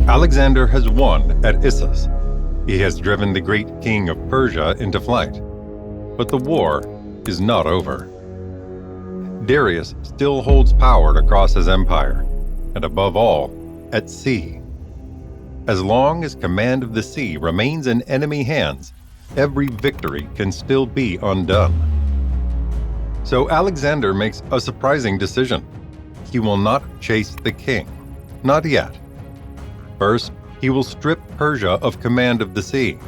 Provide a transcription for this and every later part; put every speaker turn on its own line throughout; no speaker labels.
Alexander has won at Issus. He has driven the great king of Persia into flight. But the war is not over. Darius still holds power across his empire, and above all, at sea. As long as command of the sea remains in enemy hands, every victory can still be undone. So Alexander makes a surprising decision. He will not chase the king. Not yet. First, he will strip Persia of command of the sea.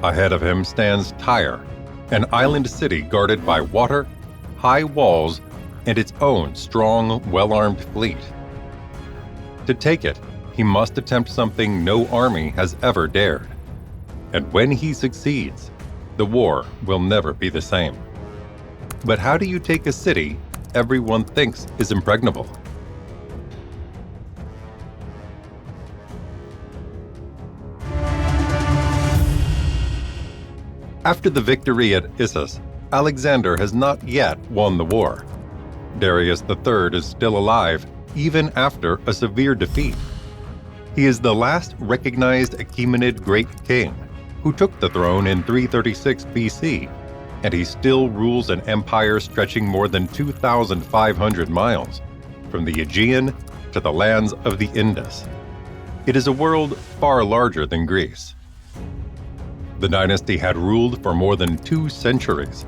Ahead of him stands Tyre, an island city guarded by water, high walls, and its own strong, well-armed fleet. To take it, he must attempt something no army has ever dared. And when he succeeds, the war will never be the same. But how do you take a city everyone thinks is impregnable? After the victory at Issus, Alexander has not yet won the war. Darius III is still alive, even after a severe defeat. He is the last recognized Achaemenid great king, who took the throne in 336 BC, and he still rules an empire stretching more than 2,500 miles, from the Aegean to the lands of the Indus. It is a world far larger than Greece. The dynasty had ruled for more than 2 centuries.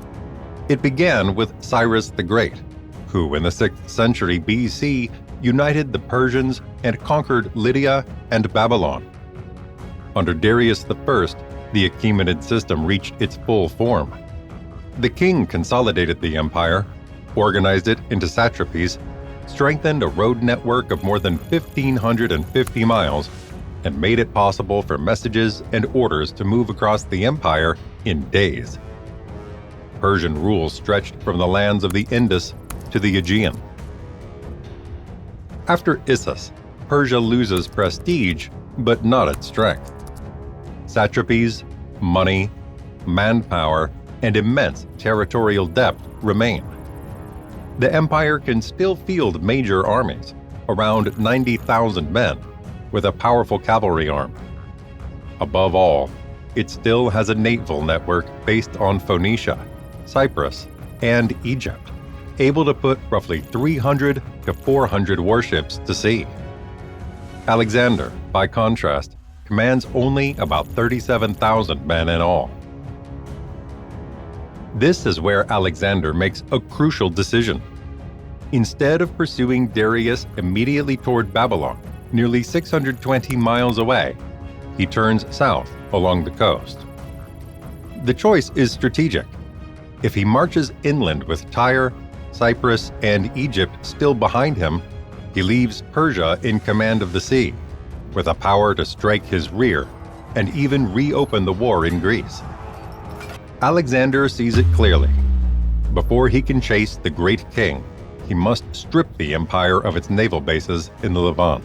It began with Cyrus the Great, who in the 6th century BC united the Persians and conquered Lydia and Babylon. Under Darius I, the Achaemenid system reached its full form. The king consolidated the empire, organized it into satrapies, strengthened a road network of more than 1,550 miles, and made it possible for messages and orders to move across the empire in days. Persian rule stretched from the lands of the Indus to the Aegean. After Issus, Persia loses prestige, but not its strength. Satrapies, money, manpower, and immense territorial depth remain. The empire can still field major armies, around 90,000 men, with a powerful cavalry arm. Above all, it still has a naval network based on Phoenicia, Cyprus, and Egypt, able to put roughly 300 to 400 warships to sea. Alexander, by contrast, commands only about 37,000 men in all. This is where Alexander makes a crucial decision. Instead of pursuing Darius immediately toward Babylon, nearly 620 miles away, he turns south along the coast. The choice is strategic. If he marches inland with Tyre, Cyprus, and Egypt still behind him, he leaves Persia in command of the sea, with a power to strike his rear and even reopen the war in Greece. Alexander sees it clearly. Before he can chase the great king, he must strip the empire of its naval bases in the Levant.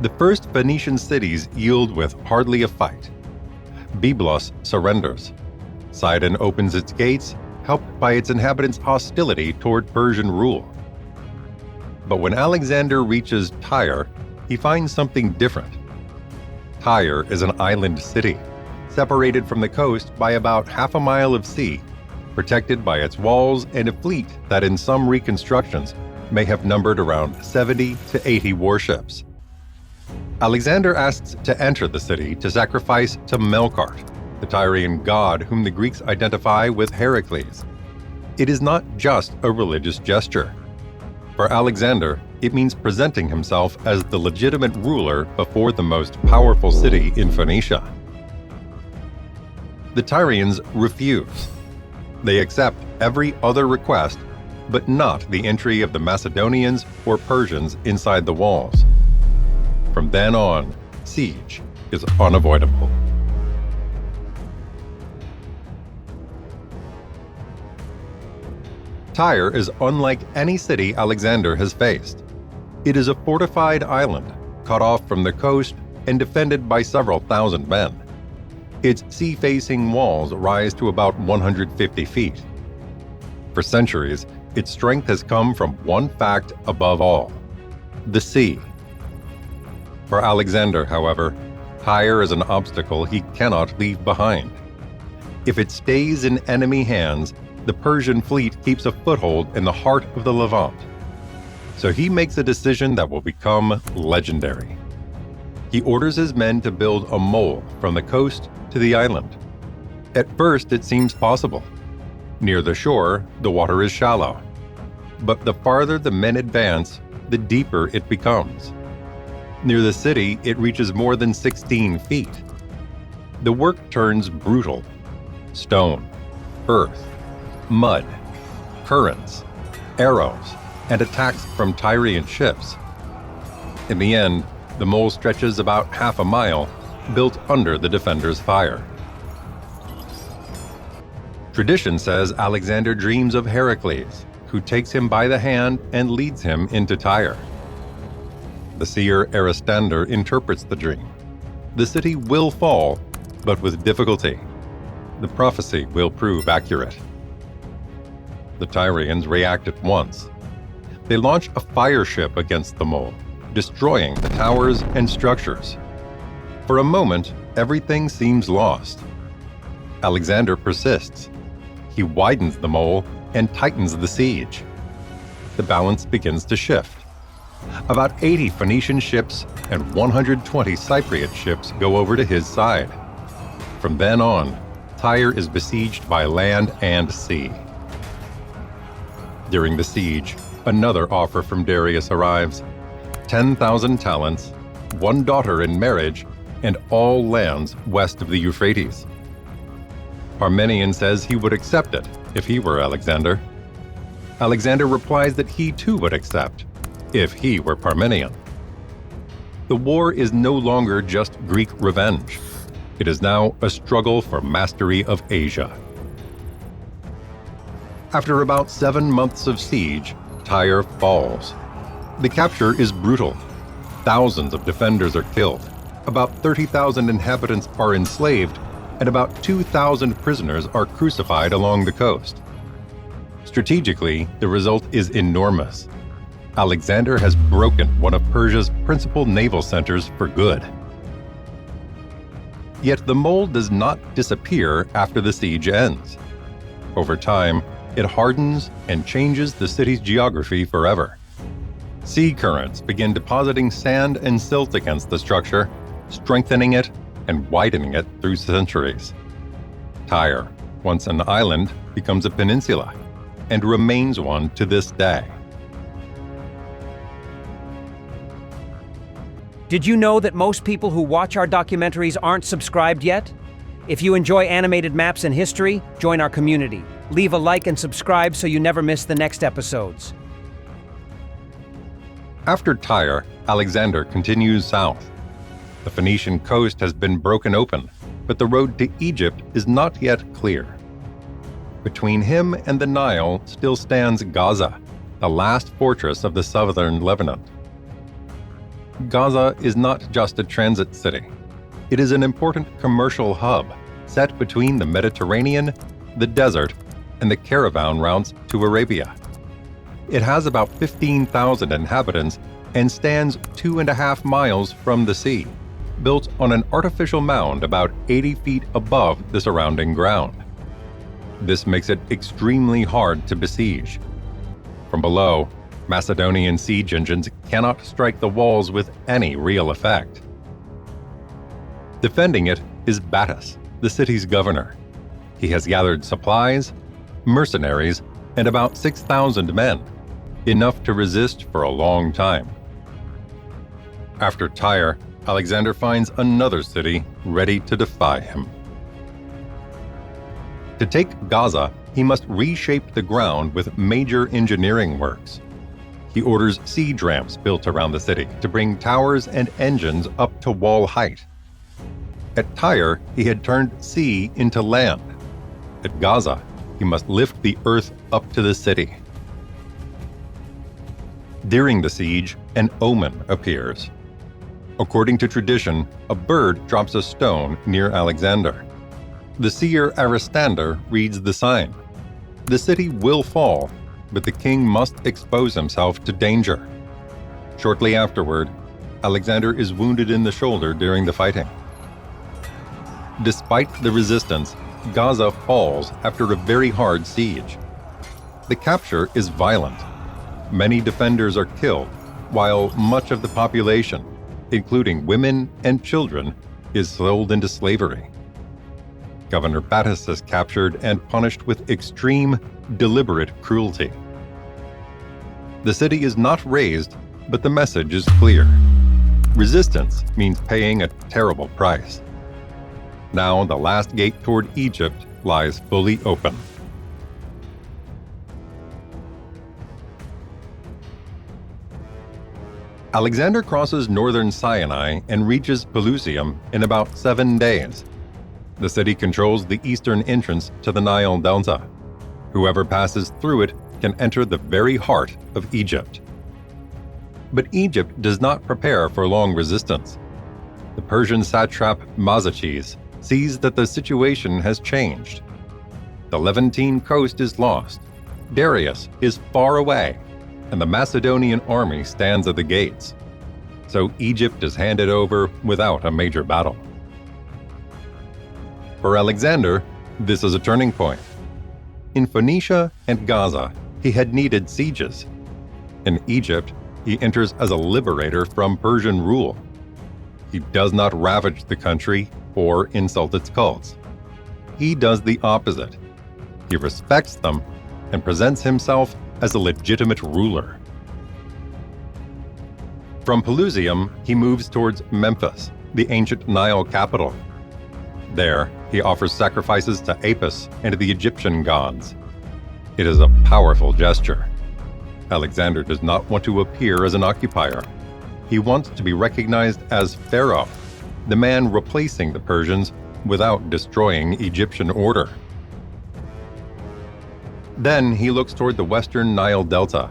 The first Phoenician cities yield with hardly a fight. Byblos surrenders. Sidon opens its gates, helped by its inhabitants' hostility toward Persian rule. But when Alexander reaches Tyre, he finds something different. Tyre is an island city, separated from the coast by about half a mile of sea, protected by its walls and a fleet that in some reconstructions may have numbered around 70 to 80 warships. Alexander asks to enter the city to sacrifice to Melkart, the Tyrian god whom the Greeks identify with Heracles. It is not just a religious gesture. For Alexander, it means presenting himself as the legitimate ruler before the most powerful city in Phoenicia. The Tyrians refuse. They accept every other request, but not the entry of the Macedonians or Persians inside the walls. From then on, siege is unavoidable. Tyre is unlike any city Alexander has faced. It is a fortified island, cut off from the coast and defended by several thousand men. Its sea-facing walls rise to about 150 feet. For centuries, its strength has come from one fact above all: the sea. For Alexander, however, Tyre is an obstacle he cannot leave behind. If it stays in enemy hands, the Persian fleet keeps a foothold in the heart of the Levant. So he makes a decision that will become legendary. He orders his men to build a mole from the coast to the island. At first, it seems possible. Near the shore, the water is shallow. But the farther the men advance, the deeper it becomes. Near the city, it reaches more than 16 feet. The work turns brutal. Stone, earth, mud, currents, arrows, and attacks from Tyrian ships. In the end, the mole stretches about half a mile, built under the defenders' fire. Tradition says Alexander dreams of Heracles, who takes him by the hand and leads him into Tyre. The seer Aristander interprets the dream. The city will fall, but with difficulty. The prophecy will prove accurate. The Tyrians react at once. They launch a fire ship against the mole, destroying the towers and structures. For a moment, everything seems lost. Alexander persists. He widens the mole and tightens the siege. The balance begins to shift. About 80 Phoenician ships and 120 Cypriot ships go over to his side. From then on, Tyre is besieged by land and sea. During the siege, another offer from Darius arrives: 10,000 talents, one daughter in marriage, and all lands west of the Euphrates. Parmenion says he would accept it if he were Alexander. Alexander replies that he too would accept, if he were Parmenion. The war is no longer just Greek revenge. It is now a struggle for mastery of Asia. After about 7 months of siege, Tyre falls. The capture is brutal. Thousands of defenders are killed. About 30,000 inhabitants are enslaved, and about 2,000 prisoners are crucified along the coast. Strategically, the result is enormous. Alexander has broken one of Persia's principal naval centers for good. Yet the mole does not disappear after the siege ends. Over time, it hardens and changes the city's geography forever. Sea currents begin depositing sand and silt against the structure, strengthening it and widening it through centuries. Tyre, once an island, becomes a peninsula, and remains one to this day.
Did you know that most people who watch our documentaries aren't subscribed yet? If you enjoy animated maps and history, join our community. Leave a like and subscribe so you never miss the next episodes.
After Tyre, Alexander continues south. The Phoenician coast has been broken open, but the road to Egypt is not yet clear. Between him and the Nile still stands Gaza, the last fortress of the southern Levant. Gaza is not just a transit city. It is an important commercial hub set between the Mediterranean, the desert, and the caravan routes to Arabia. It has about 15,000 inhabitants and stands 2.5 miles from the sea, built on an artificial mound about 80 feet above the surrounding ground. This makes it extremely hard to besiege. From below, Macedonian siege engines cannot strike the walls with any real effect. Defending it is Battus, the city's governor. He has gathered supplies, mercenaries, and about 6,000 men, enough to resist for a long time. After Tyre, Alexander finds another city ready to defy him. To take Gaza, he must reshape the ground with major engineering works. He orders siege ramps built around the city to bring towers and engines up to wall height. At Tyre, he had turned sea into land. At Gaza, he must lift the earth up to the city. During the siege, an omen appears. According to tradition, a bird drops a stone near Alexander. The seer Aristander reads the sign. The city will fall, but the king must expose himself to danger. Shortly afterward, Alexander is wounded in the shoulder during the fighting. Despite the resistance, Gaza falls after a very hard siege. The capture is violent. Many defenders are killed, while much of the population, including women and children, is sold into slavery. Governor Battus is captured and punished with extreme, deliberate cruelty. The city is not razed, but the message is clear. Resistance means paying a terrible price. Now the last gate toward Egypt lies fully open. Alexander crosses northern Sinai and reaches Pelusium in about 7 days. The city controls the eastern entrance to the Nile Delta. Whoever passes through it can enter the very heart of Egypt. But Egypt does not prepare for long resistance. The Persian satrap Mazaches sees that the situation has changed. The Levantine coast is lost, Darius is far away, and the Macedonian army stands at the gates. So Egypt is handed over without a major battle. For Alexander, this is a turning point. In Phoenicia and Gaza, he had needed sieges. In Egypt, he enters as a liberator from Persian rule. He does not ravage the country or insult its cults. He does the opposite. He respects them and presents himself as a legitimate ruler. From Pelusium, he moves towards Memphis, the ancient Nile capital. There, he offers sacrifices to Apis and the Egyptian gods. It is a powerful gesture. Alexander does not want to appear as an occupier. He wants to be recognized as pharaoh, the man replacing the Persians without destroying Egyptian order. Then he looks toward the western Nile Delta,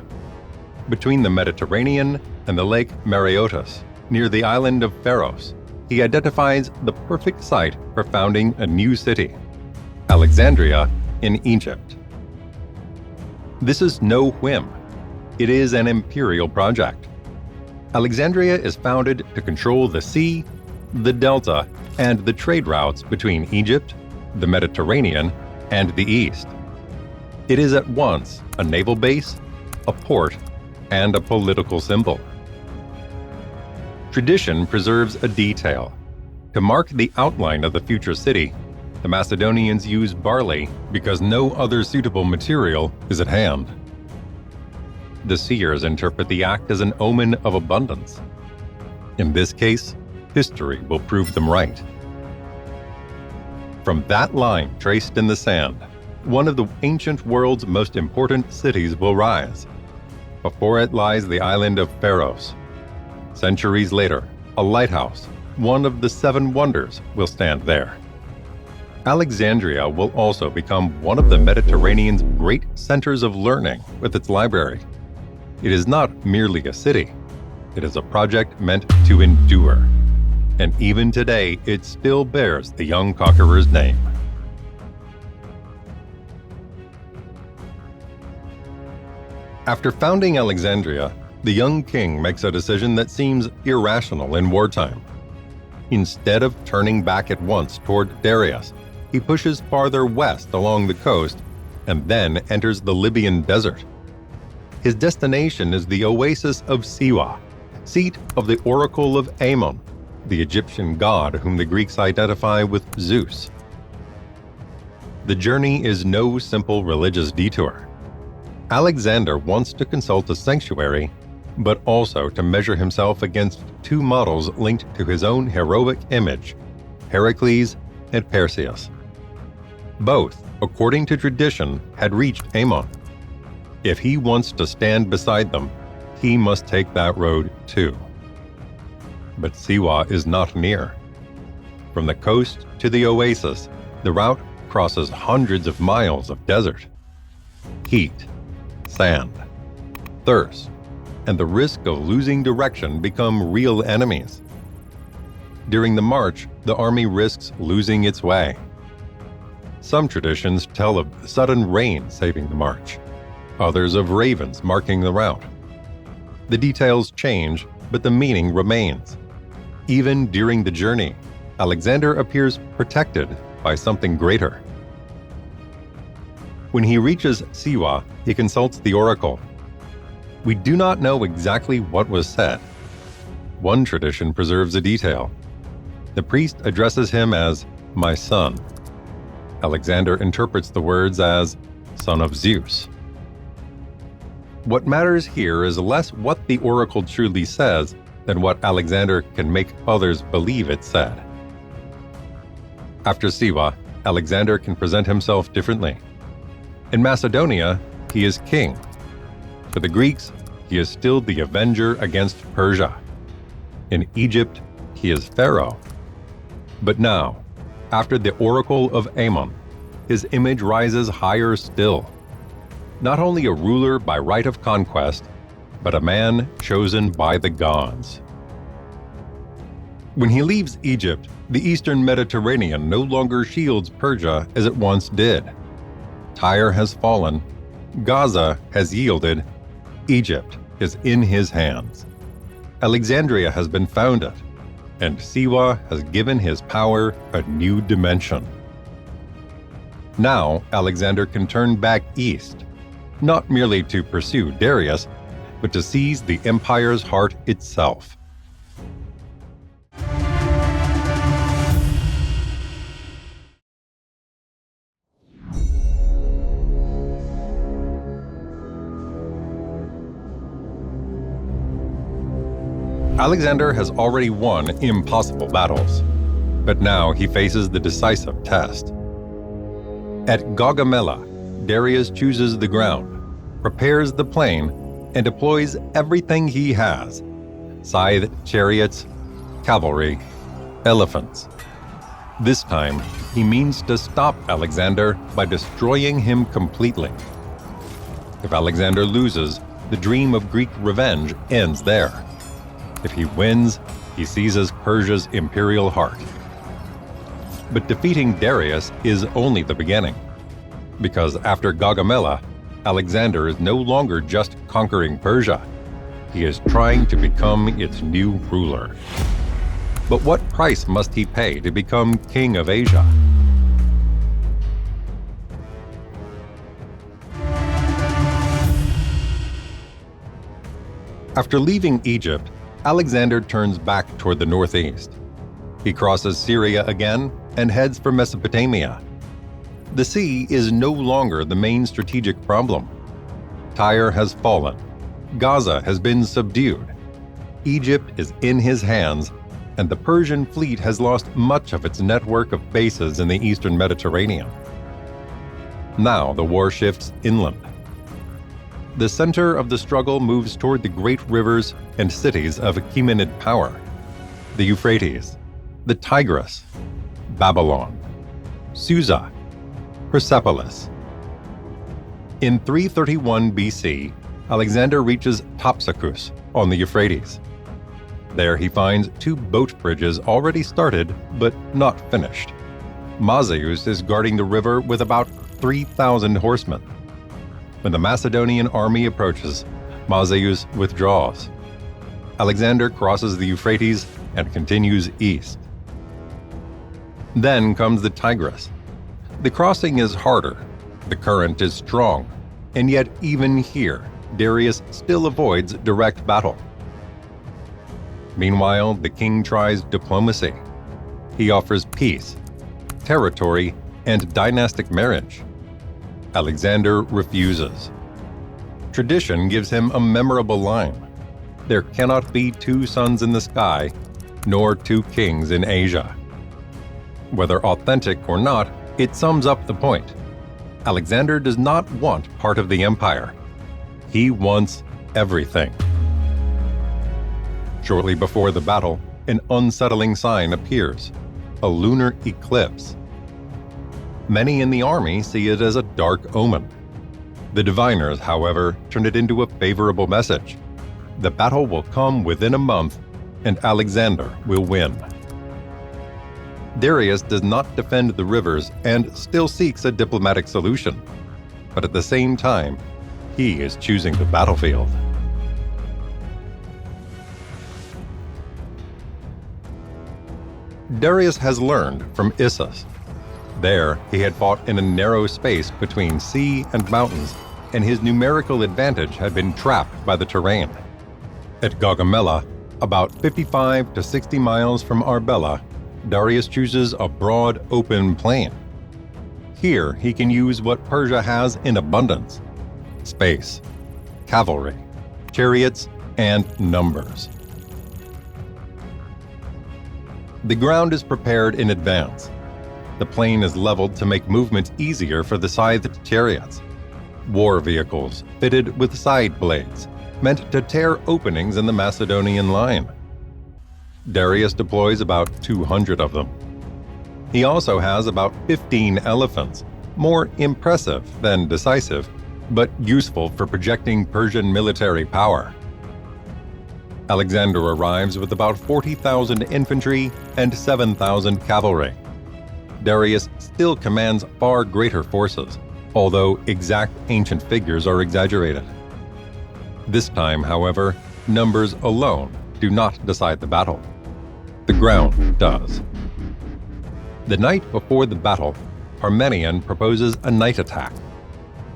between the Mediterranean and the Lake Mareotis, near the island of Pharos. He identifies the perfect site for founding a new city, Alexandria in Egypt. This is no whim. It is an imperial project. Alexandria is founded to control the sea, the delta, and the trade routes between Egypt, the Mediterranean, and the East. It is at once a naval base, a port, and a political symbol. Tradition preserves a detail. To mark the outline of the future city, the Macedonians use barley because no other suitable material is at hand. The seers interpret the act as an omen of abundance. In this case, history will prove them right. From that line traced in the sand, one of the ancient world's most important cities will rise. Before it lies the island of Pharos. Centuries later, a lighthouse, one of the 7 wonders, will stand there. Alexandria will also become one of the Mediterranean's great centers of learning with its library. It is not merely a city. It is a project meant to endure. And even today, it still bears the young conqueror's name. After founding Alexandria, the young king makes a decision that seems irrational in wartime. Instead of turning back at once toward Darius, he pushes farther west along the coast and then enters the Libyan desert. His destination is the oasis of Siwa, seat of the Oracle of Ammon, the Egyptian god whom the Greeks identify with Zeus. The journey is no simple religious detour. Alexander wants to consult a sanctuary, but also to measure himself against 2 models linked to his own heroic image, Heracles and Perseus. Both, according to tradition, had reached Ammon. If he wants to stand beside them, he must take that road too. But Siwa is not near. From the coast to the oasis, the route crosses hundreds of miles of desert. Heat, sand, thirst, and the risk of losing direction become real enemies. During the march, the army risks losing its way. Some traditions tell of sudden rain saving the march, others of ravens marking the route. The details change, but the meaning remains. Even during the journey, Alexander appears protected by something greater. When he reaches Siwa, he consults the oracle. We do not know exactly what was said. One tradition preserves a detail. The priest addresses him as "my son." Alexander interprets the words as "son of Zeus." What matters here is less what the oracle truly says than what Alexander can make others believe it said. After Siwa, Alexander can present himself differently. In Macedonia, he is king. For the Greeks, he is still the avenger against Persia. In Egypt, he is pharaoh. But now, after the Oracle of Ammon, his image rises higher still. Not only a ruler by right of conquest, but a man chosen by the gods. When he leaves Egypt, the eastern Mediterranean no longer shields Persia as it once did. Tyre has fallen, Gaza has yielded, Egypt is in his hands. Alexandria has been founded, and Siwa has given his power a new dimension. Now Alexander can turn back east, not merely to pursue Darius, but to seize the empire's heart itself. Alexander has already won impossible battles, but now he faces the decisive test. At Gaugamela, Darius chooses the ground, prepares the plain, and deploys everything he has: scythed chariots, cavalry, elephants. This time, he means to stop Alexander by destroying him completely. If Alexander loses, the dream of Greek revenge ends there. If he wins, he seizes Persia's imperial heart. But defeating Darius is only the beginning, because after Gaugamela, Alexander is no longer just conquering Persia. He is trying to become its new ruler. But what price must he pay to become king of Asia? After leaving Egypt, Alexander turns back toward the northeast. He crosses Syria again and heads for Mesopotamia. The sea is no longer the main strategic problem. Tyre has fallen. Gaza has been subdued. Egypt is in his hands, and the Persian fleet has lost much of its network of bases in the eastern Mediterranean. Now the war shifts inland. The center of the struggle moves toward the great rivers and cities of Achaemenid power: the Euphrates, the Tigris, Babylon, Susa, Persepolis. In 331 BC, Alexander reaches Thapsacus on the Euphrates. There he finds 2 boat bridges already started but not finished. Mazaeus is guarding the river with about 3,000 horsemen. When the Macedonian army approaches, Mazaeus withdraws. Alexander crosses the Euphrates and continues east. Then comes the Tigris. The crossing is harder, the current is strong, and yet even here, Darius still avoids direct battle. Meanwhile, the king tries diplomacy. He offers peace, territory, and dynastic marriage. Alexander refuses. Tradition gives him a memorable line: "There cannot be 2 suns in the sky, nor 2 kings in Asia." Whether authentic or not, it sums up the point. Alexander does not want part of the empire. He wants everything. Shortly before the battle, an unsettling sign appears: a lunar eclipse. Many in the army see it as a dark omen. The diviners, however, turn it into a favorable message. The battle will come within a month, and Alexander will win. Darius does not defend the rivers and still seeks a diplomatic solution. But at the same time, he is choosing the battlefield. Darius has learned from Issus. There, he had fought in a narrow space between sea and mountains, and his numerical advantage had been trapped by the terrain. At Gaugamela, about 55 to 60 miles from Arbela, Darius chooses a broad, open plain. Here, he can use what Persia has in abundance: space, cavalry, chariots, and numbers. The ground is prepared in advance. The plain is leveled to make movement easier for the scythed chariots. War vehicles fitted with side blades, meant to tear openings in the Macedonian line. Darius deploys about 200 of them. He also has about 15 elephants, more impressive than decisive, but useful for projecting Persian military power. Alexander arrives with about 40,000 infantry and 7,000 cavalry. Darius still commands far greater forces, although exact ancient figures are exaggerated. This time, however, numbers alone do not decide the battle. The ground does. The night before the battle, Parmenion proposes a night attack.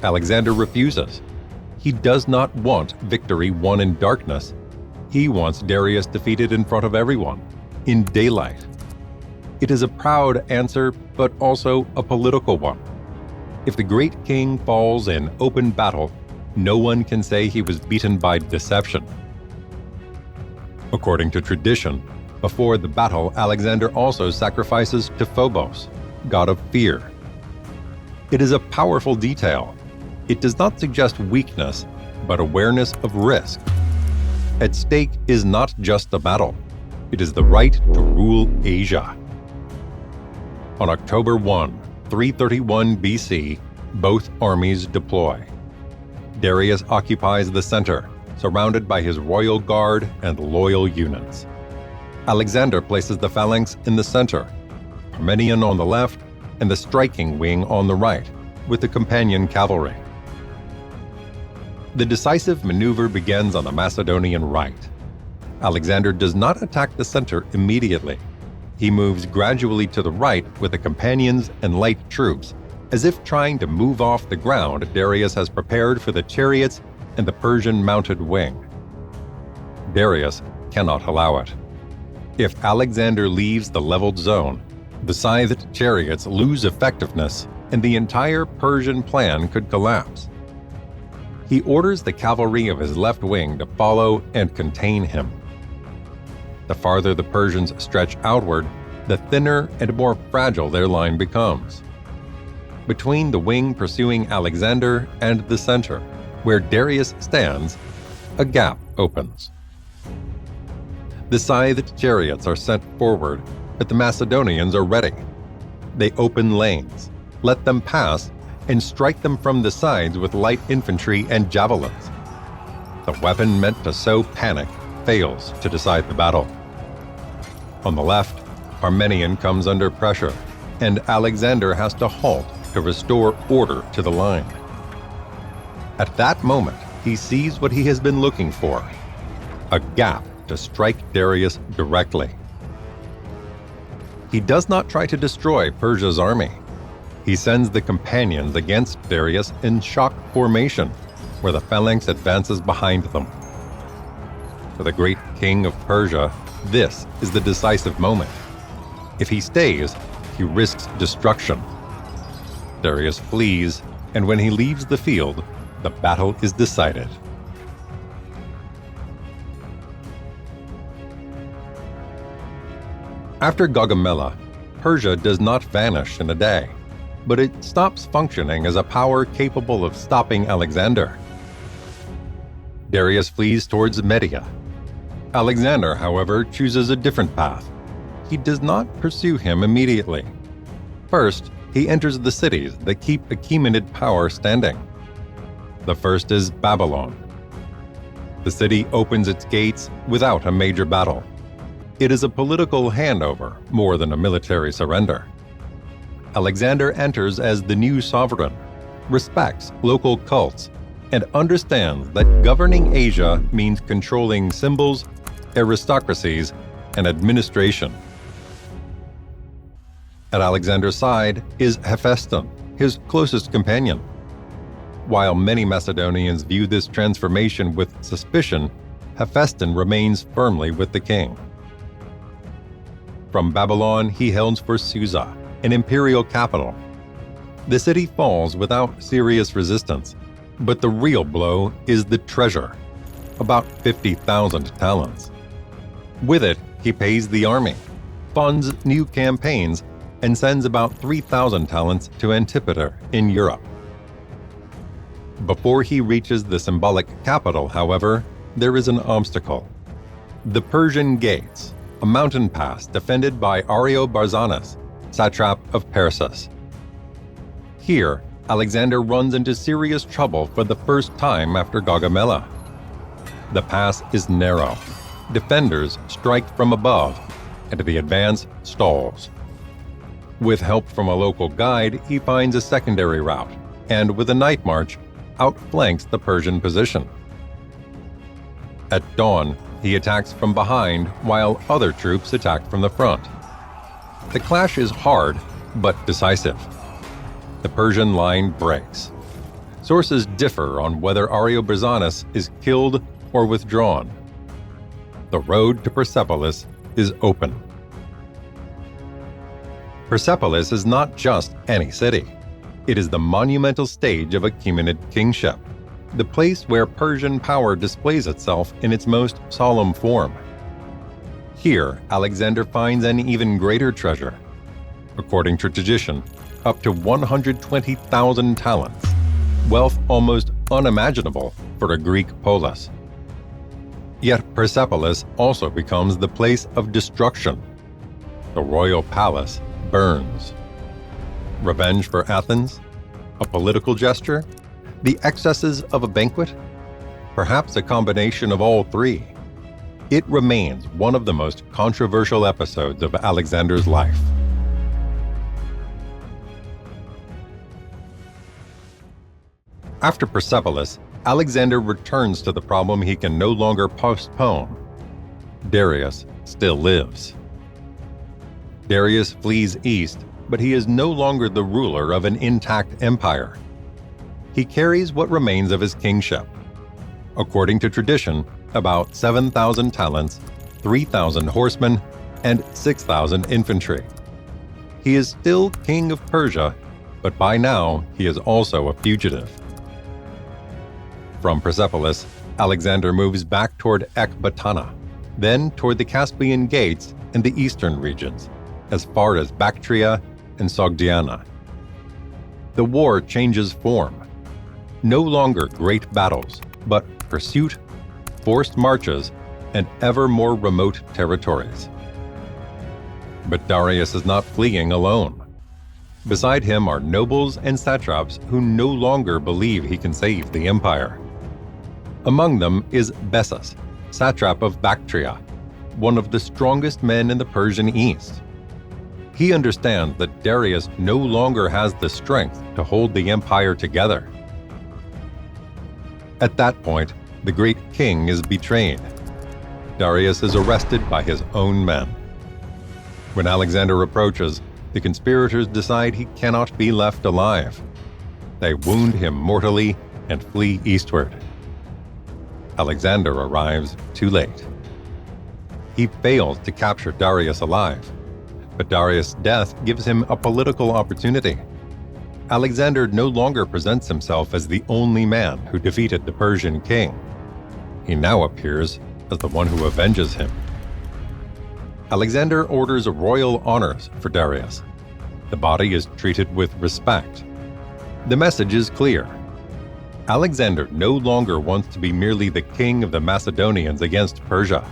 Alexander refuses. He does not want victory won in darkness. He wants Darius defeated in front of everyone, in daylight. It is a proud answer, but also a political one. If the great king falls in open battle, no one can say he was beaten by deception. According to tradition, before the battle, Alexander also sacrifices to Phobos, god of fear. It is a powerful detail. It does not suggest weakness, but awareness of risk. At stake is not just a battle. It is the right to rule Asia. On October 1, 331 BC, both armies deploy. Darius occupies the center, surrounded by his royal guard and loyal units. Alexander places the phalanx in the center, Parmenion on the left, and the striking wing on the right, with the companion cavalry. The decisive maneuver begins on the Macedonian right. Alexander does not attack the center immediately. He moves gradually to the right with the companions and light troops, as if trying to move off the ground Darius has prepared for the chariots and the Persian mounted wing. Darius cannot allow it. If Alexander leaves the leveled zone, the scythed chariots lose effectiveness and the entire Persian plan could collapse. He orders the cavalry of his left wing to follow and contain him. The farther the Persians stretch outward, the thinner and more fragile their line becomes. Between the wing pursuing Alexander and the center, where Darius stands, a gap opens. The scythed chariots are sent forward, but the Macedonians are ready. They open lanes, let them pass, and strike them from the sides with light infantry and javelins. The weapon meant to sow panic fails to decide the battle. On the left, Parmenion comes under pressure, and Alexander has to halt to restore order to the line. At that moment, he sees what he has been looking for: a gap to strike Darius directly. He does not try to destroy Persia's army. He sends the companions against Darius in shock formation, where the phalanx advances behind them. For the great king of Persia, this is the decisive moment. If he stays, he risks destruction. Darius flees, and when he leaves the field, the battle is decided. After Gaugamela, Persia does not vanish in a day, but it stops functioning as a power capable of stopping Alexander. Darius flees towards Media. Alexander, however, chooses a different path. He does not pursue him immediately. First, he enters the cities that keep Achaemenid power standing. The first is Babylon. The city opens its gates without a major battle. It is a political handover more than a military surrender. Alexander enters as the new sovereign, respects local cults, and understands that governing Asia means controlling symbols, aristocracies, and administration. At Alexander's side is Hephaestion, his closest companion. While many Macedonians view this transformation with suspicion, Hephaestion remains firmly with the king. From Babylon, he heads for Susa, an imperial capital. The city falls without serious resistance, but the real blow is the treasure, about 50,000 talents. With it, he pays the army, funds new campaigns, and sends about 3,000 talents to Antipater in Europe. Before he reaches the symbolic capital, however, there is an obstacle. The Persian Gates, a mountain pass defended by Ariobarzanes, satrap of Persis. Here, Alexander runs into serious trouble for the first time after Gaugamela. The pass is narrow. Defenders strike from above, and the advance stalls. With help from a local guide, he finds a secondary route, and with a night march, outflanks the Persian position. At dawn, he attacks from behind while other troops attack from the front. The clash is hard, but decisive. The Persian line breaks. Sources differ on whether Ariobarzanes is killed or withdrawn. The road to Persepolis is open. Persepolis is not just any city. It is the monumental stage of Achaemenid kingship, the place where Persian power displays itself in its most solemn form. Here, Alexander finds an even greater treasure. According to tradition, up to 120,000 talents, wealth almost unimaginable for a Greek polis. Yet Persepolis also becomes the place of destruction. The royal palace burns. Revenge for Athens? A political gesture? The excesses of a banquet? Perhaps a combination of all three. It remains one of the most controversial episodes of Alexander's life. After Persepolis, Alexander returns to the problem he can no longer postpone. Darius still lives. Darius flees east, but he is no longer the ruler of an intact empire. He carries what remains of his kingship. According to tradition, about 7,000 talents, 3,000 horsemen, and 6,000 infantry. He is still king of Persia, but by now he is also a fugitive. From Persepolis, Alexander moves back toward Ecbatana, then toward the Caspian Gates and the eastern regions, as far as Bactria and Sogdiana. The war changes form. No longer great battles, but pursuit, forced marches, and ever more remote territories. But Darius is not fleeing alone. Beside him are nobles and satraps who no longer believe he can save the empire. Among them is Bessus, satrap of Bactria, one of the strongest men in the Persian East. He understands that Darius no longer has the strength to hold the empire together. At that point, the great king is betrayed. Darius is arrested by his own men. When Alexander approaches, the conspirators decide he cannot be left alive. They wound him mortally and flee eastward. Alexander arrives too late. He fails to capture Darius alive, but Darius' death gives him a political opportunity. Alexander no longer presents himself as the only man who defeated the Persian king. He now appears as the one who avenges him. Alexander orders royal honors for Darius. The body is treated with respect. The message is clear. Alexander no longer wants to be merely the king of the Macedonians against Persia.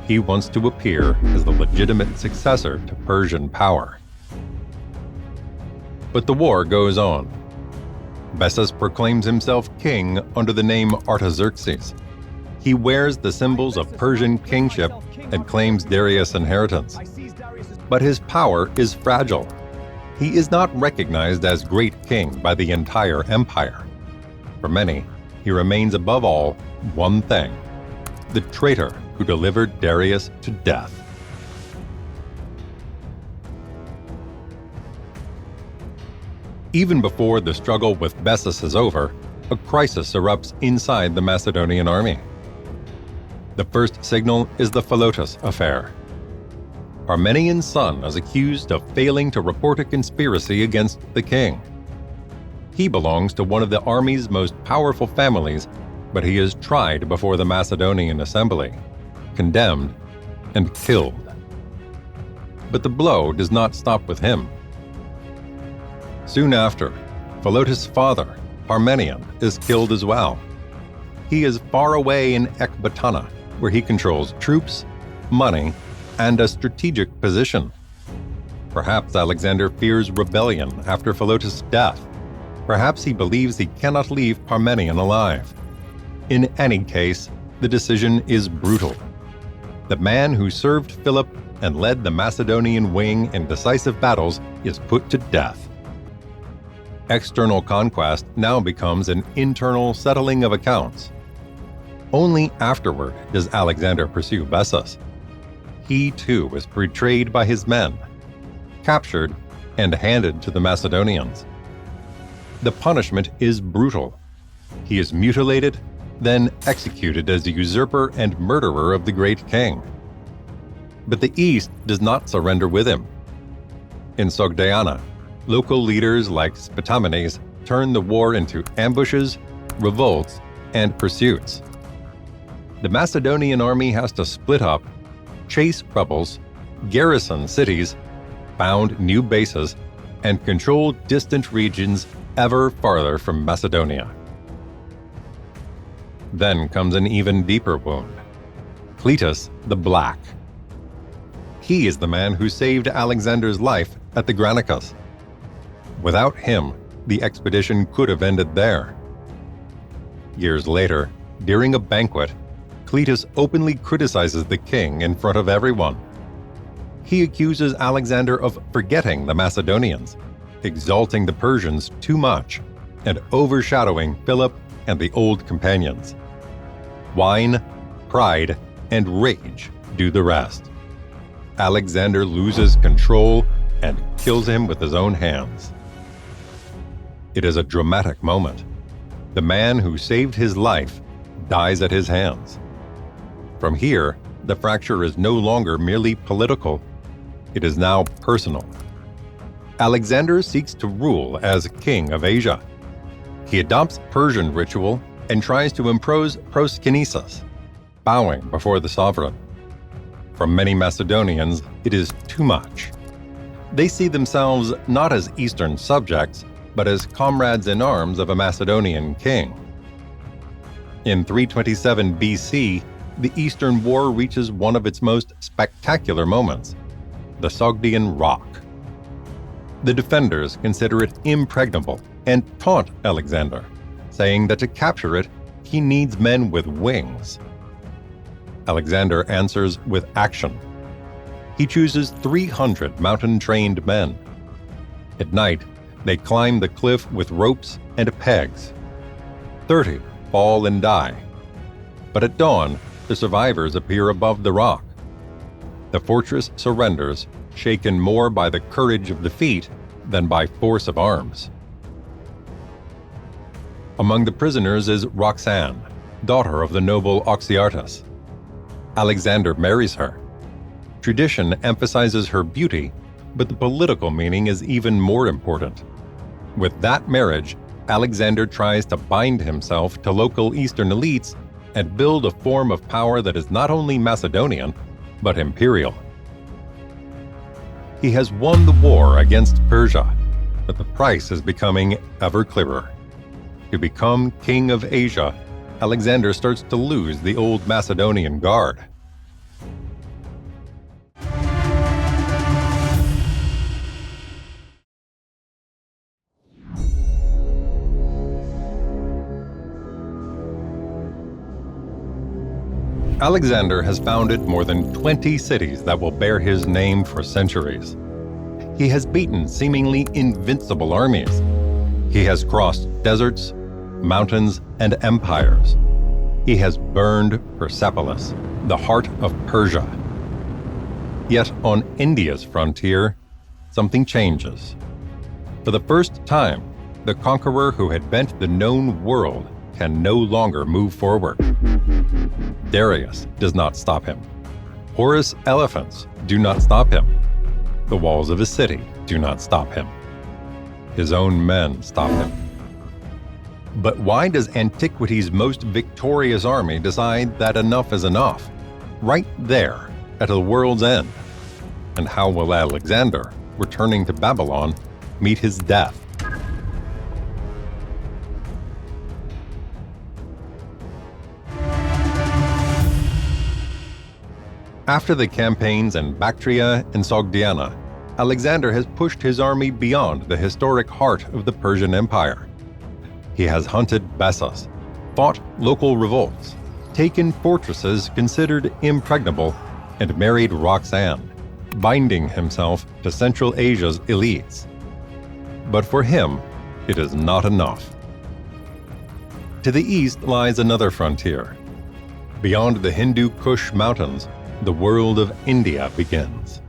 He wants to appear as the legitimate successor to Persian power. But the war goes on. Bessus proclaims himself king under the name Artaxerxes. He wears the symbols of Persian kingship and claims Darius' inheritance. But his power is fragile. He is not recognized as great king by the entire empire. For many, he remains above all one thing: the traitor who delivered Darius to death. Even before the struggle with Bessus is over, a crisis erupts inside the Macedonian army. The first signal is the Philotas affair. Parmenian's son is accused of failing to report a conspiracy against the king. He belongs to one of the army's most powerful families, but he is tried before the Macedonian assembly, condemned, and killed. But the blow does not stop with him. Soon after, Philotas' father, Parmenion, is killed as well. He is far away in Ecbatana, where he controls troops, money, and a strategic position. Perhaps Alexander fears rebellion after Philotas' death. Perhaps he believes he cannot leave Parmenion alive. In any case, the decision is brutal. The man who served Philip and led the Macedonian wing in decisive battles is put to death. External conquest now becomes an internal settling of accounts. Only afterward does Alexander pursue Bessus. He too was betrayed by his men, captured, and handed to the Macedonians. The punishment is brutal. He is mutilated, then executed as the usurper and murderer of the great king. But the East does not surrender with him. In Sogdiana, local leaders like Spitamenes turn the war into ambushes, revolts, and pursuits. The Macedonian army has to split up, chase rebels, garrison cities, found new bases, and control distant regions ever farther from Macedonia. Then comes an even deeper wound. Cletus the Black. He is the man who saved Alexander's life at the Granicus. Without him, the expedition could have ended there. Years later, during a banquet, Cletus openly criticizes the king in front of everyone. He accuses Alexander of forgetting the Macedonians, exalting the Persians too much, and overshadowing Philip and the old companions. Wine, pride, and rage do the rest. Alexander loses control and kills him with his own hands. It is a dramatic moment. The man who saved his life dies at his hands. From here, the fracture is no longer merely political. It is now personal. Alexander seeks to rule as king of Asia. He adopts Persian ritual and tries to impose proskinesis, bowing before the sovereign. For many Macedonians, it is too much. They see themselves not as Eastern subjects, but as comrades in arms of a Macedonian king. In 327 BC, the Eastern War reaches one of its most spectacular moments, the Sogdian Rock. The defenders consider it impregnable and taunt Alexander, saying that to capture it, he needs men with wings. Alexander answers with action. He chooses 300 mountain-trained men. At night, they climb the cliff with ropes and pegs. 30 fall and die. But at dawn, the survivors appear above the rock. The fortress surrenders, shaken more by the courage of defeat than by force of arms. Among the prisoners is Roxanne, daughter of the noble Oxyartus. Alexander marries her. Tradition emphasizes her beauty, but the political meaning is even more important. With that marriage, Alexander tries to bind himself to local Eastern elites and build a form of power that is not only Macedonian, but imperial. He has won the war against Persia, but the price is becoming ever clearer. To become king of Asia, Alexander starts to lose the old Macedonian guard. Alexander has founded more than 20 cities that will bear his name for centuries. He has beaten seemingly invincible armies. He has crossed deserts, mountains, and empires. He has burned Persepolis, the heart of Persia. Yet on India's frontier, something changes. For the first time, the conqueror who had bent the known world can no longer move forward. Darius does not stop him. Porus elephants do not stop him. The walls of his city do not stop him. His own men stop him. But why does antiquity's most victorious army decide that enough is enough? Right there, at the world's end. And how will Alexander, returning to Babylon, meet his death? After the campaigns in Bactria and Sogdiana, Alexander has pushed his army beyond the historic heart of the Persian Empire. He has hunted Bessus, fought local revolts, taken fortresses considered impregnable, and married Roxanne, binding himself to Central Asia's elites. But for him, it is not enough. To the east lies another frontier. Beyond the Hindu Kush mountains, the world of India begins.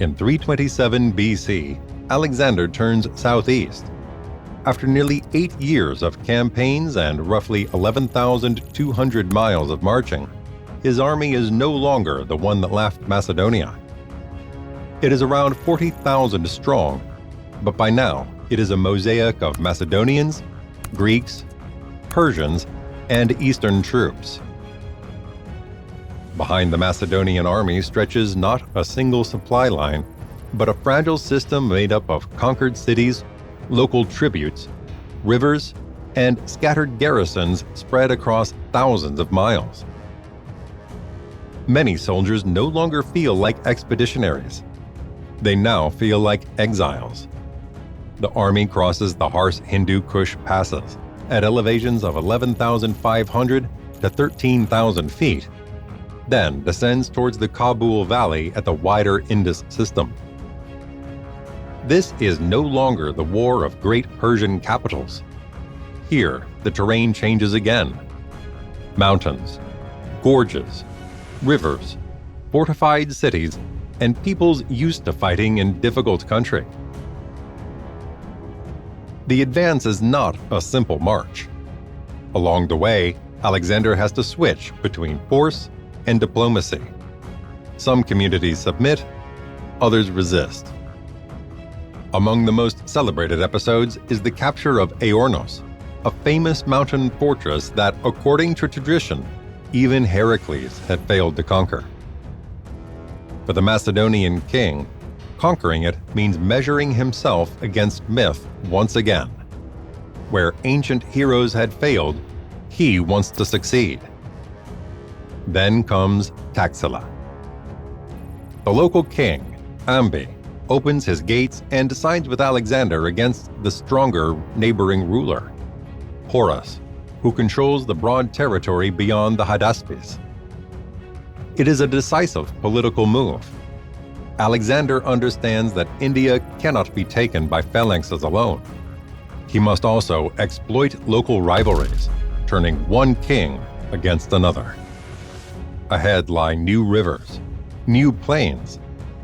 In 327 BC, Alexander turns southeast. After nearly 8 years of campaigns and roughly 11,200 miles of marching, his army is no longer the one that left Macedonia. It is around 40,000 strong, but by now it is a mosaic of Macedonians, Greeks, Persians, and Eastern troops. Behind the Macedonian army stretches not a single supply line, but a fragile system made up of conquered cities, local tributes, rivers, and scattered garrisons spread across thousands of miles. Many soldiers no longer feel like expeditionaries. They now feel like exiles. The army crosses the Hars Hindu Kush passes at elevations of 11,500 to 13,000 feet, then descends towards the Kabul Valley at the wider Indus system. This is no longer the war of great Persian capitals. Here, the terrain changes again. Mountains, gorges, rivers, fortified cities, and peoples used to fighting in difficult country. The advance is not a simple march. Along the way, Alexander has to switch between force and diplomacy. Some communities submit, others resist. Among the most celebrated episodes is the capture of Aornos, a famous mountain fortress that, according to tradition, even Heracles had failed to conquer. For the Macedonian king, conquering it means measuring himself against myth once again. Where ancient heroes had failed, he wants to succeed. Then comes Taxila. The local king, Ambi, opens his gates and sides with Alexander against the stronger neighboring ruler, Porus, who controls the broad territory beyond the Hydaspes. It is a decisive political move. Alexander understands that India cannot be taken by phalanxes alone. He must also exploit local rivalries, turning one king against another. Ahead lie new rivers, new plains,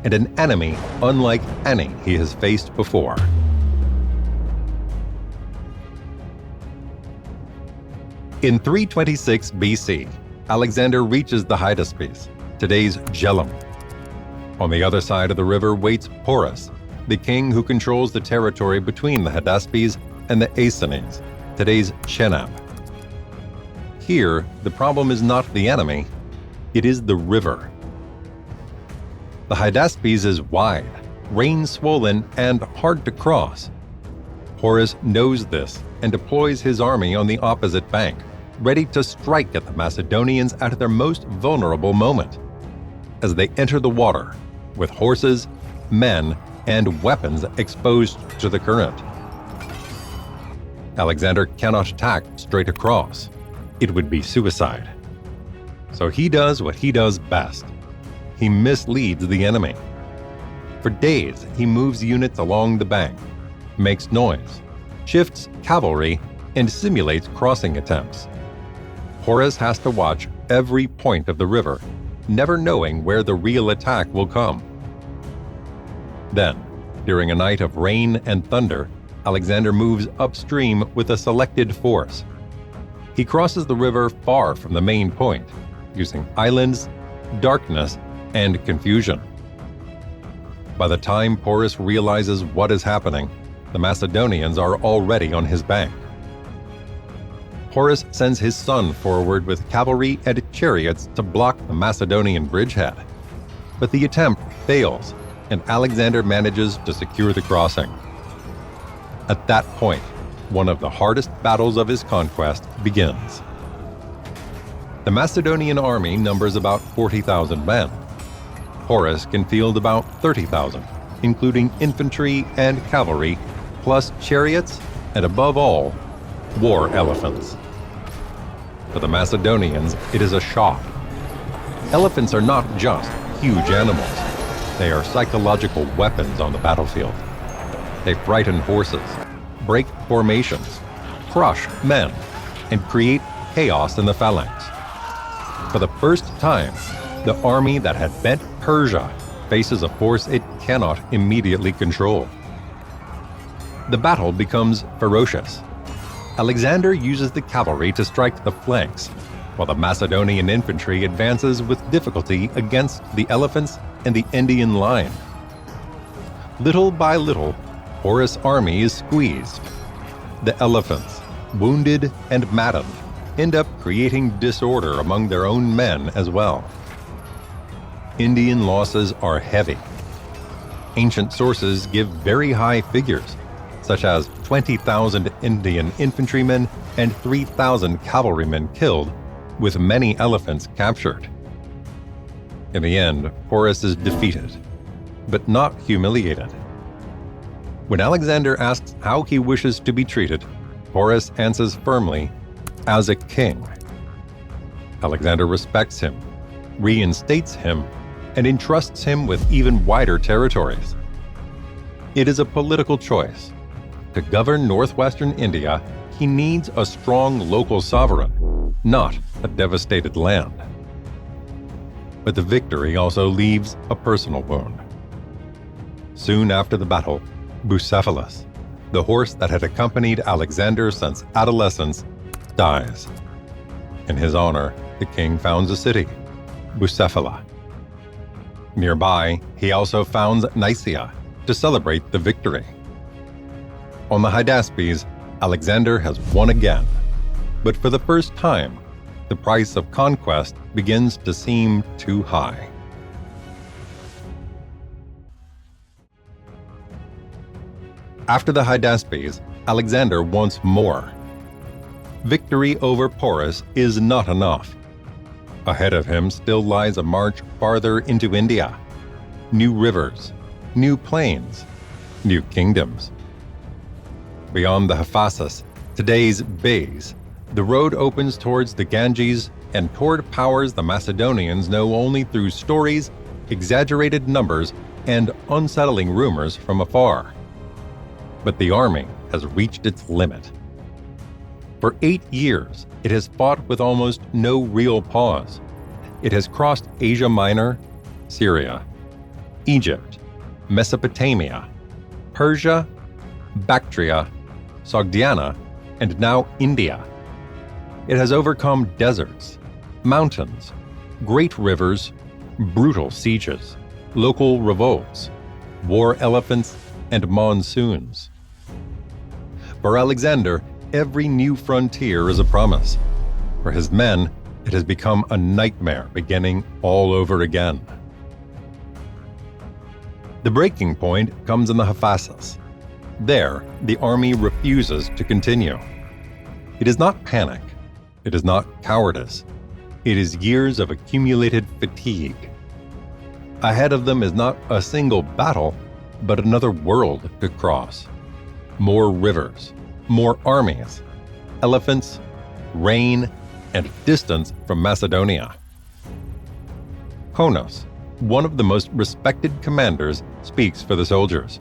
and an enemy unlike any he has faced before. In 326 BC, Alexander reaches the Hydaspes, today's Jhelum. On the other side of the river waits Porus, the king who controls the territory between the Hydaspes and the Aesones, today's Chenab. Here, the problem is not the enemy, it is the river. The Hydaspes is wide, rain-swollen, and hard to cross. Porus knows this and deploys his army on the opposite bank, ready to strike at the Macedonians at their most vulnerable moment. As they enter the water, with horses, men, and weapons exposed to the current. Alexander cannot attack straight across. It would be suicide. So he does what he does best. He misleads the enemy. For days, he moves units along the bank, makes noise, shifts cavalry, and simulates crossing attempts. Porus has to watch every point of the river, never knowing where the real attack will come. Then, During a night of rain and thunder, Alexander moves upstream with a selected force. He crosses the river far from the main point, using islands, darkness, and confusion. By the time Porus realizes what is happening, the Macedonians are already on his bank. Porus sends his son forward with cavalry and chariots to block the Macedonian bridgehead. But the attempt fails, and Alexander manages to secure the crossing. At that point, one of the hardest battles of his conquest begins. The Macedonian army numbers about 40,000 men. Porus can field about 30,000, including infantry and cavalry, plus chariots, and above all, war elephants. For the Macedonians, it is a shock. Elephants are not just huge animals. They are psychological weapons on the battlefield. They frighten horses, break formations, crush men, and create chaos in the phalanx. For the first time, the army that had bent Persia faces a force it cannot immediately control. The battle becomes ferocious. Alexander uses the cavalry to strike the flanks, while the Macedonian infantry advances with difficulty against the elephants and the Indian line. Little by little, Porus' army is squeezed. The elephants, wounded and maddened, end up creating disorder among their own men as well. Indian losses are heavy. Ancient sources give very high figures, such as 20,000 Indian infantrymen and 3,000 cavalrymen killed, with many elephants captured. In the end, Porus is defeated, but not humiliated. When Alexander asks how he wishes to be treated, Porus answers firmly, as a king. Alexander respects him, reinstates him, and entrusts him with even wider territories. It is a political choice. To govern northwestern India, he needs a strong local sovereign, not a devastated land. But the victory also leaves a personal wound. Soon after the battle, Bucephalus, the horse that had accompanied Alexander since adolescence, dies. In his honor, the king founds a city, Bucephala. Nearby, he also founds Nicaea to celebrate the victory. On the Hydaspes, Alexander has won again, but for the first time, the price of conquest begins to seem too high. After the Hydaspes, Alexander wants more. Victory over Porus is not enough. Ahead of him still lies a march farther into India. New rivers, new plains, new kingdoms. Beyond the Hyphasis, today's bays, the road opens towards the Ganges and toward powers the Macedonians know only through stories, exaggerated numbers, and unsettling rumors from afar. But the army has reached its limit. For 8 years, it has fought with almost no real pause. It has crossed Asia Minor, Syria, Egypt, Mesopotamia, Persia, Bactria, Sogdiana, and now India. It has overcome deserts, mountains, great rivers, brutal sieges, local revolts, war elephants, and monsoons. For Alexander, every new frontier is a promise. For his men, it has become a nightmare beginning all over again. The breaking point comes in the Hyphasis. There, the army refuses to continue. It is not panic. It is not cowardice. It is years of accumulated fatigue. Ahead of them is not a single battle, but another world to cross. More rivers, more armies, elephants, rain, and distance from Macedonia. Konos, one of the most respected commanders, speaks for the soldiers.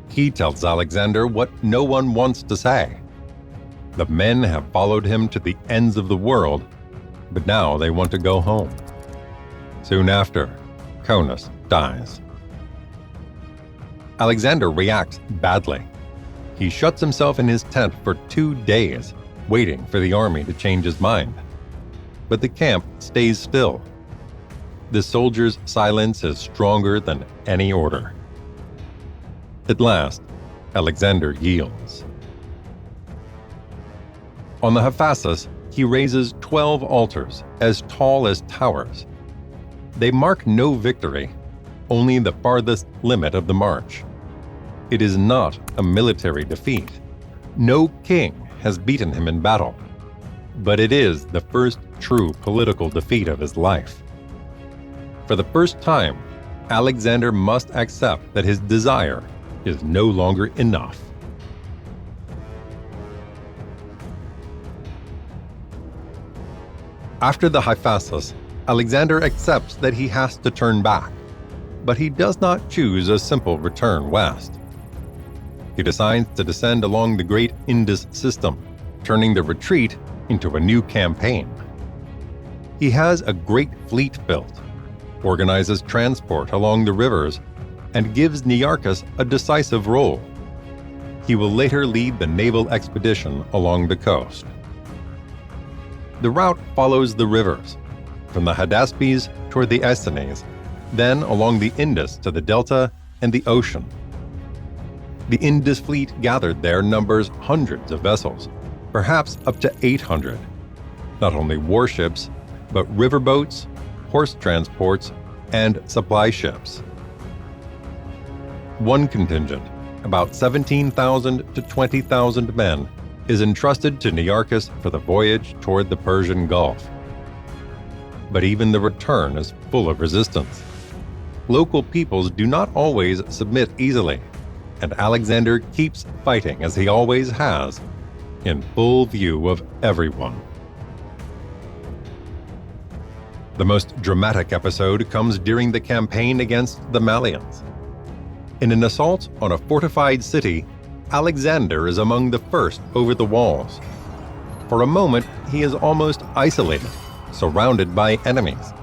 He tells Alexander what no one wants to say. The men have followed him to the ends of the world, but now they want to go home. Soon after, Konos dies. Alexander reacts badly. He shuts himself in his tent for 2 days, waiting for the army to change his mind. But the camp stays still. The soldiers' silence is stronger than any order. At last, Alexander yields. On the Hyphasis, he raises 12 altars as tall as towers. They mark no victory, only the farthest limit of the march. It is not a military defeat. No king has beaten him in battle, but it is the first true political defeat of his life. For the first time, Alexander must accept that his desire is no longer enough. After the Hyphasis, Alexander accepts that he has to turn back, but he does not choose a simple return west. He decides to descend along the Great Indus system, turning the retreat into a new campaign. He has a great fleet built, organizes transport along the rivers, and gives Nearchus a decisive role. He will later lead the naval expedition along the coast. The route follows the rivers, from the Hydaspes toward the Essenes, then along the Indus to the Delta and the ocean. The Indus fleet gathered there numbers hundreds of vessels, perhaps up to 800. Not only warships, but riverboats, horse transports, and supply ships. One contingent, about 17,000 to 20,000 men, is entrusted to Nearchus for the voyage toward the Persian Gulf. But even the return is full of resistance. Local peoples do not always submit easily, and Alexander keeps fighting as he always has, in full view of everyone. The most dramatic episode comes during the campaign against the Malians. In an assault on a fortified city, Alexander is among the first over the walls. For a moment, he is almost isolated, surrounded by enemies.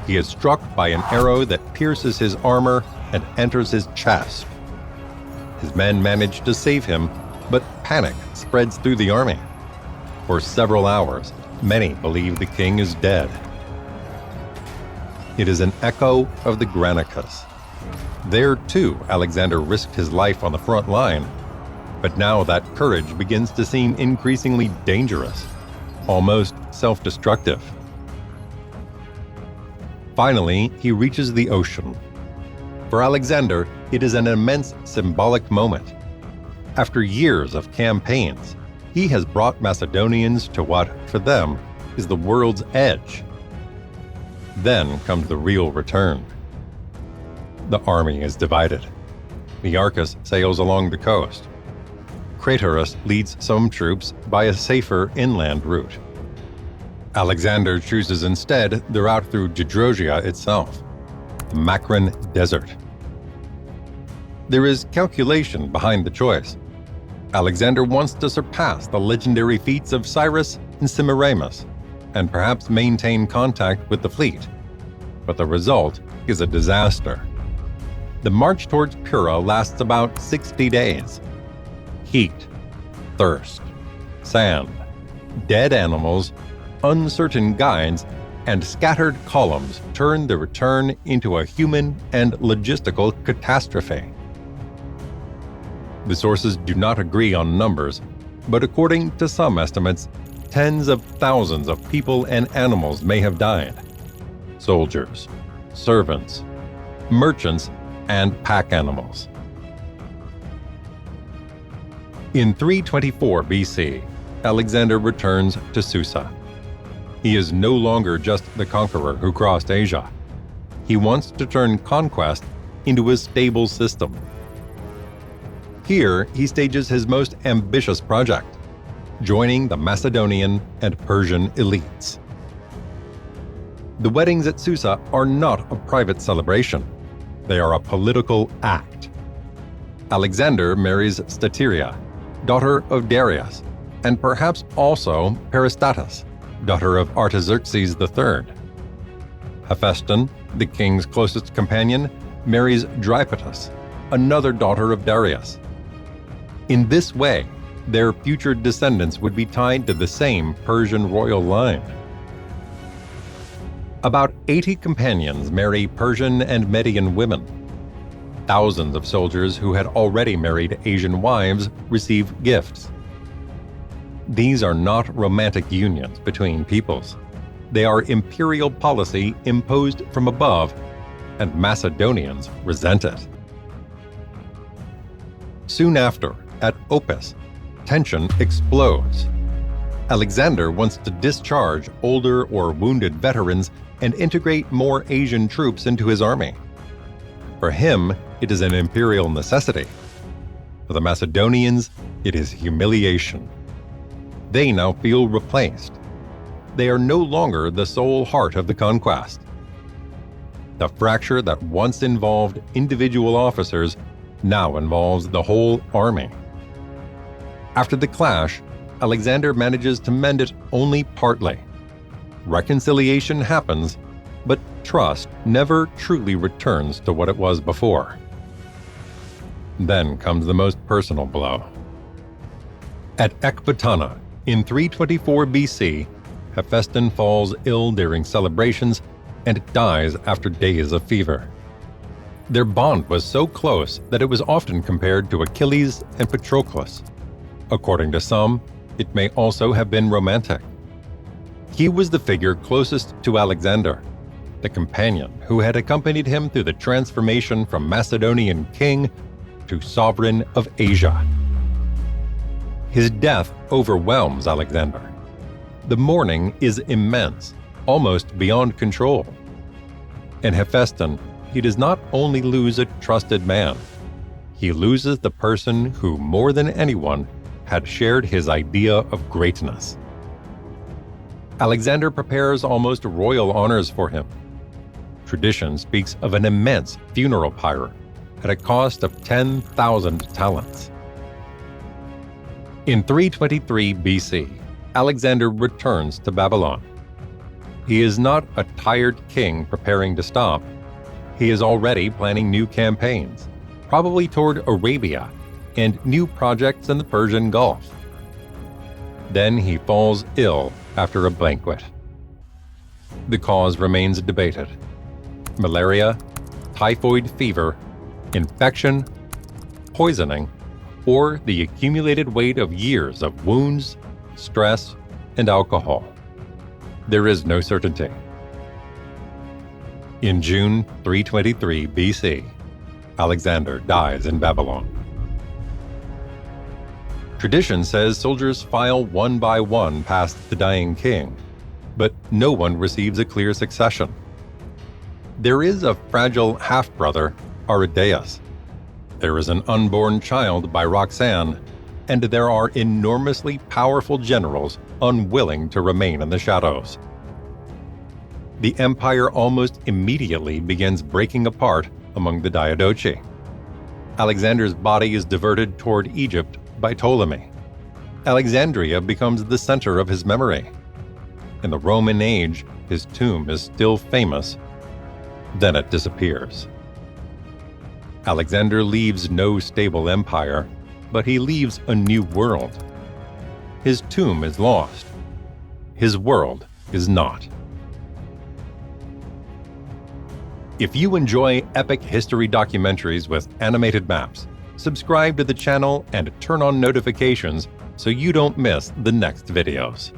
He is struck by an arrow that pierces his armor and enters his chest. His men manage to save him, but panic spreads through the army. For several hours, many believe the king is dead. It is an echo of the Granicus. There, too, Alexander risked his life on the front line, but now that courage begins to seem increasingly dangerous, almost self-destructive. Finally, he reaches the ocean. For Alexander, it is an immense symbolic moment. After years of campaigns, he has brought Macedonians to what, for them, is the world's edge. Then comes the real return. The army is divided. Nearchus sails along the coast. Craterus leads some troops by a safer inland route. Alexander chooses instead the route through Gedrosia itself, the Macron Desert. There is calculation behind the choice. Alexander wants to surpass the legendary feats of Cyrus and Semiramis, and perhaps maintain contact with the fleet. But the result is a disaster. The march towards Pura lasts about 60 days. Heat, thirst, sand, dead animals, uncertain guides, and scattered columns turn the return into a human and logistical catastrophe. The sources do not agree on numbers, but according to some estimates, tens of thousands of people and animals may have died. Soldiers, servants, merchants, and pack animals. In 324 BC, Alexander returns to Susa. He is no longer just the conqueror who crossed Asia. He wants to turn conquest into a stable system. Here, he stages his most ambitious project, joining the Macedonian and Persian elites. The weddings at Susa are not a private celebration. They are a political act. Alexander marries Stateria, daughter of Darius, and perhaps also Peristatus, daughter of Artaxerxes III. Hephaestion, the king's closest companion, marries Drypetus, another daughter of Darius. In this way, their future descendants would be tied to the same Persian royal line. About 80 companions marry Persian and Median women. Thousands of soldiers who had already married Asian wives receive gifts. These are not romantic unions between peoples. They are imperial policy imposed from above, and Macedonians resent it. Soon after, at Opis, tension explodes. Alexander wants to discharge older or wounded veterans and integrate more Asian troops into his army. For him, it is an imperial necessity. For the Macedonians, it is humiliation. They now feel replaced. They are no longer the sole heart of the conquest. The fracture that once involved individual officers now involves the whole army. After the clash, Alexander manages to mend it only partly. Reconciliation happens, but trust never truly returns to what it was before. Then comes the most personal blow. At Ecbatana, in 324 BC, Hephaestion falls ill during celebrations and dies after days of fever. Their bond was so close that it was often compared to Achilles and Patroclus. According to some, it may also have been romantic. He was the figure closest to Alexander, the companion who had accompanied him through the transformation from Macedonian king to sovereign of Asia. His death overwhelms Alexander. The mourning is immense, almost beyond control. In Hephaestion, he does not only lose a trusted man, he loses the person who, more than anyone, had shared his idea of greatness. Alexander prepares almost royal honors for him. Tradition speaks of an immense funeral pyre at a cost of 10,000 talents. In 323 BC, Alexander returns to Babylon. He is not a tired king preparing to stop. He is already planning new campaigns, probably toward Arabia, and new projects in the Persian Gulf. Then he falls ill after a banquet. The cause remains debated. Malaria, typhoid fever, infection, poisoning, or the accumulated weight of years of wounds, stress, and alcohol. There is no certainty. In June 323 BC, Alexander dies in Babylon. Tradition says soldiers file one by one past the dying king, but no one receives a clear succession. There is a fragile half-brother, Aridaeus. There is an unborn child by Roxanne, and there are enormously powerful generals unwilling to remain in the shadows. The empire almost immediately begins breaking apart among the Diadochi. Alexander's body is diverted toward Egypt by Ptolemy. Alexandria becomes the center of his memory. In the Roman age, his tomb is still famous. Then it disappears. Alexander leaves no stable empire, but he leaves a new world. His tomb is lost. His world is not. If you enjoy epic history documentaries with animated maps, subscribe to the channel and turn on notifications so you don't miss the next videos.